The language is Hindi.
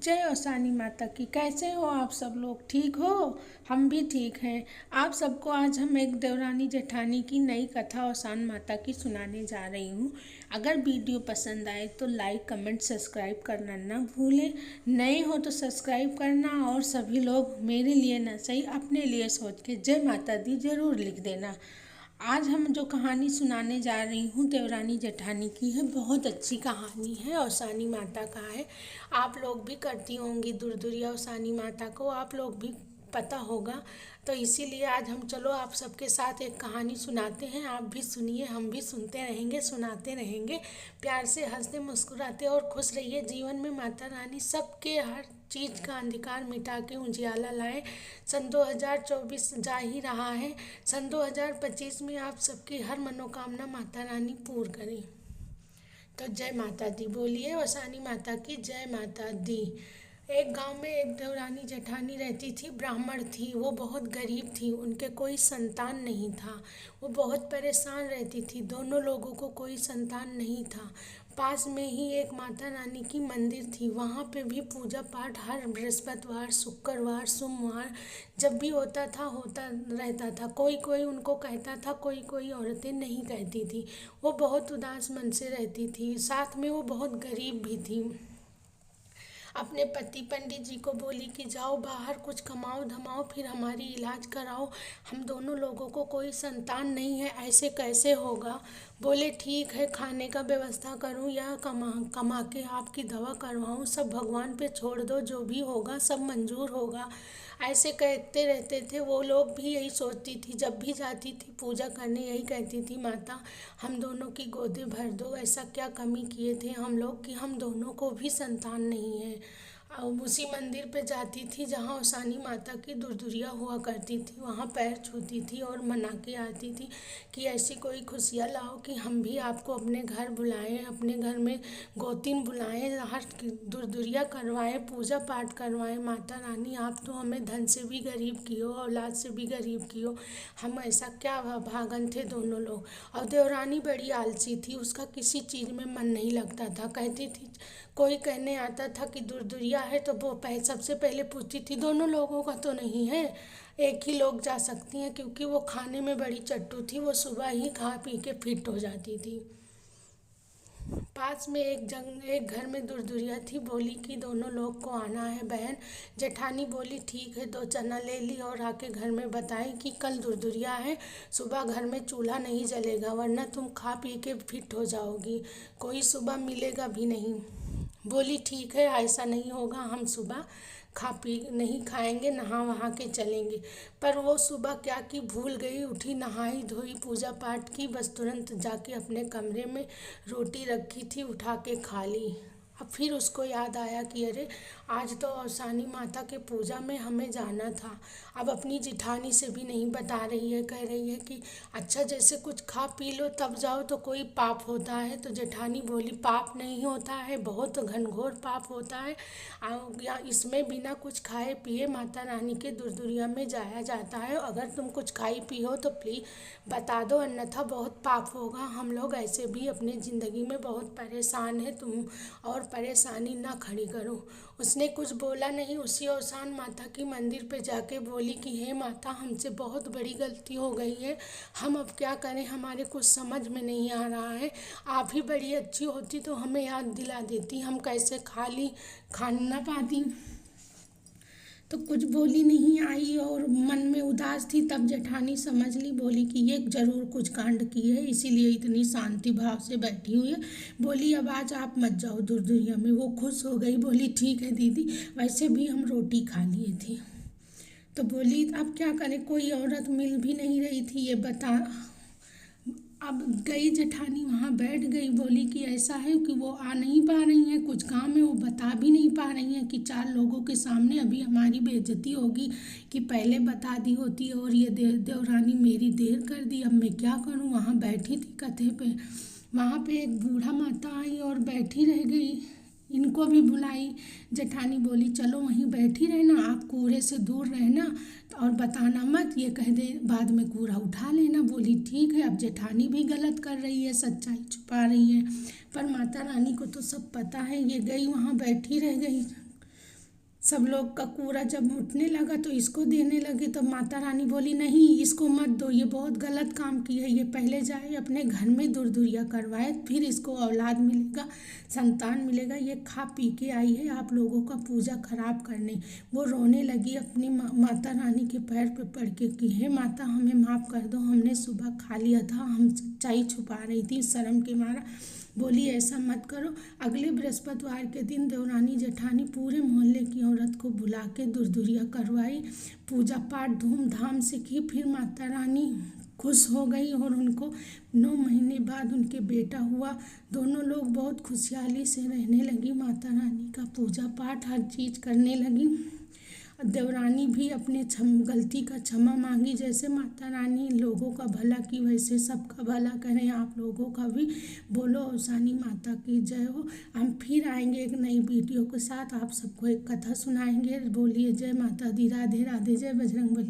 जय औसानी माता की। कैसे हो आप सब लोग? ठीक हो? हम भी ठीक हैं। आप सबको आज हम एक देवरानी जेठानी की नई कथा औसान माता की सुनाने जा रही हूँ। अगर वीडियो पसंद आए तो लाइक कमेंट सब्सक्राइब करना ना भूलें। नए हो तो सब्सक्राइब करना, और सभी लोग मेरे लिए ना सही अपने लिए सोच के जय माता दी जरूर लिख देना। आज हम जो कहानी सुनाने जा रही हूँ देवरानी जेठानी की है। बहुत अच्छी कहानी है, औसानी माता का है। आप लोग भी करती होंगी दुर्दुरिया औसानी माता को, आप लोग भी पता होगा। तो इसीलिए आज हम चलो आप सबके साथ एक कहानी सुनाते हैं। आप भी सुनिए, हम भी सुनते रहेंगे, सुनाते रहेंगे। प्यार से हंसते मुस्कुराते और खुश रहिए। जीवन में माता रानी सबके हर चीज़ का अंधकार मिटा के उजियाला लाए। सन 2024 जा ही रहा है। सन 2025 में आप सबकी हर मनोकामना माता रानी पूर्ण करें। तो जय माता दी बोलिए। वसानी माता की जय माता दी। एक गांव में एक देवरानी जेठानी रहती थी। ब्राह्मण थी, वो बहुत गरीब थी, उनके कोई संतान नहीं था। वो बहुत परेशान रहती थी, दोनों लोगों को कोई संतान नहीं था। पास में ही एक माता रानी की मंदिर थी, वहाँ पे भी पूजा पाठ हर बृहस्पतिवार, शुक्रवार, सोमवार जब भी होता रहता था। कोई कोई उनको कहता था, कोई कोई औरतें नहीं कहती थी। वो बहुत उदास मन से रहती थी, साथ में वो बहुत गरीब भी थी। अपने पति पंडित जी को बोली कि जाओ बाहर कुछ कमाओ धमाओ, फिर हमारी इलाज कराओ। हम दोनों लोगों को कोई संतान नहीं है, ऐसे कैसे होगा? बोले ठीक है, खाने का व्यवस्था करूं या कमा कमा के आपकी दवा करवाऊं? सब भगवान पे छोड़ दो, जो भी होगा सब मंजूर होगा। ऐसे कहते रहते थे। वो लोग भी यही सोचती थी, जब भी जाती थी पूजा करने यही कहती थी, माता हम दोनों की गोदी भर दो। ऐसा क्या कमी किए थे हम लोग कि हम दोनों को भी संतान नहीं है। उसी मंदिर पे जाती थी जहाँ औसानी माता की दुर्दुरिया हुआ करती थी। वहाँ पैर छूती थी और मना के आती थी कि ऐसी कोई खुशियाँ लाओ कि हम भी आपको अपने घर बुलाएं, अपने घर में गोतिन बुलाएं, हर दुर्दुरिया करवाएं, पूजा पाठ करवाएं। माता रानी आप तो हमें धन से भी गरीब की हो, औलाद से भी गरीब की हो। हम ऐसा क्या भागन थे दोनों लोग। और देवरानी बड़ी आलसी थी, उसका किसी चीज़ में मन नहीं लगता था। कहती थी, कोई कहने आता था कि दुर्दुरिया है तो वो सबसे पहले पूछती थी दोनों लोगों का तो नहीं है, एक ही लोग जा सकती हैं। क्योंकि वो खाने में बड़ी चट्टू थी, वो सुबह ही खा पी के फिट हो जाती थी। पास में एक घर में दुर्दुरिया थी। बोली कि दोनों लोग को आना है। बहन जेठानी बोली ठीक है, 2 चना ले ली और आके घर में बताई कि कल दुर्दुरिया है, सुबह घर में चूल्हा नहीं जलेगा वरना तुम खा पी के फिट हो जाओगी, कोई सुबह मिलेगा भी नहीं। बोली ठीक है, ऐसा नहीं होगा, हम सुबह खा पी नहीं खाएंगे, नहा वहा के चलेंगे। पर वो सुबह क्या की भूल गई। उठी, नहाई धोई, पूजा पाठ की, बस तुरंत जाके अपने कमरे में रोटी रखी थी उठा के खा ली। अब फिर उसको याद आया कि अरे आज तो औसानी माता के पूजा में हमें जाना था। अब अपनी जिठानी से भी नहीं बता रही है, कह रही है कि अच्छा जैसे कुछ खा पी लो तब जाओ तो कोई पाप होता है। तो जेठानी बोली पाप नहीं होता है, बहुत घनघोर पाप होता है। या इसमें बिना कुछ खाए पिए माता रानी के दुर्दुरिया में जाया जाता है। अगर तुम कुछ खाई पी हो तो प्लीज़ बता दो, अन्यथा बहुत पाप होगा। हम लोग ऐसे भी अपनी ज़िंदगी में बहुत परेशान हैं, तुम और परेशानी ना खड़ी करो। उसने कुछ बोला नहीं। उसी औसान माता की मंदिर पे जाके बोली कि हे माता हमसे बहुत बड़ी गलती हो गई है, हम अब क्या करें, हमारे कुछ समझ में नहीं आ रहा है। आप ही बड़ी अच्छी होती तो हमें याद दिला देती, हम कैसे खा ना पाती। तो कुछ बोली नहीं, आई और मन में उदास थी। तब जेठानी समझ ली, बोली कि ये जरूर कुछ कांड की है, इसीलिए इतनी शांति भाव से बैठी हुई है। बोली अब आज आप मत जाओ दुर्दुरिया में। वो खुश हो गई, बोली ठीक है दीदी, वैसे भी हम रोटी खा लिए थे। तो बोली अब क्या करें, कोई औरत मिल भी नहीं रही थी, ये बता। अब गई जेठानी, वहाँ बैठ गई। बोली कि ऐसा है कि वो आ नहीं पा रही हैं, कुछ काम है, वो बता भी नहीं पा रही हैं कि 4 लोगों के सामने अभी हमारी बेइज्जती होगी, कि पहले बता दी होती और ये देवरानी मेरी देर कर दी, अब मैं क्या करूँ। वहाँ बैठी थी कथे पे, वहाँ पे एक बूढ़ा माता आई और बैठी रह गई। इनको भी बुलाई। जेठानी बोली चलो वहीं बैठी रहना, आप कूड़े से दूर रहना और बताना मत, ये कह दे बाद में कूड़ा उठा लेना। बोली ठीक है। अब जेठानी भी गलत कर रही है, सच्चाई छुपा रही है, पर माता रानी को तो सब पता है। ये गई वहाँ बैठी रह गई। सब लोग का कूड़ा जब उठने लगा तो इसको देने लगे, तो माता रानी बोली नहीं इसको मत दो, ये बहुत गलत काम की है, ये पहले जाए अपने घर में दूर-दूरिया करवाए, फिर इसको औलाद मिलेगा, संतान मिलेगा, ये खा पी के आई है आप लोगों का पूजा खराब करने। वो रोने लगी अपनी माता रानी के पैर पे पड़ के कि हे माता हमें माफ़ कर दो, हमने सुबह खा लिया था, हम सच्चाई छुपा रही थी शर्म के मारा। बोली ऐसा मत करो। अगले बृहस्पतिवार के दिन देवरानी जेठानी पूरे मोहल्ले की औरत को बुला के दूर-दूरिया करवाई, पूजा पाठ धूमधाम से की। फिर माता रानी खुश हो गई और उनको 9 महीने बाद उनके बेटा हुआ। दोनों लोग बहुत खुशहाली से रहने लगी, माता रानी का पूजा पाठ हर चीज़ करने लगी। देवरानी भी अपने गलती का क्षमा मांगी, जैसे माता रानी लोगों का भला की वैसे सबका भला करें, आप लोगों का भी। बोलो औसानी माता की जय हो। हम फिर आएंगे एक नई वीडियो के साथ, आप सबको एक कथा सुनाएंगे। बोलिए जय माता दी, राधे राधे, जय बजरंगबली।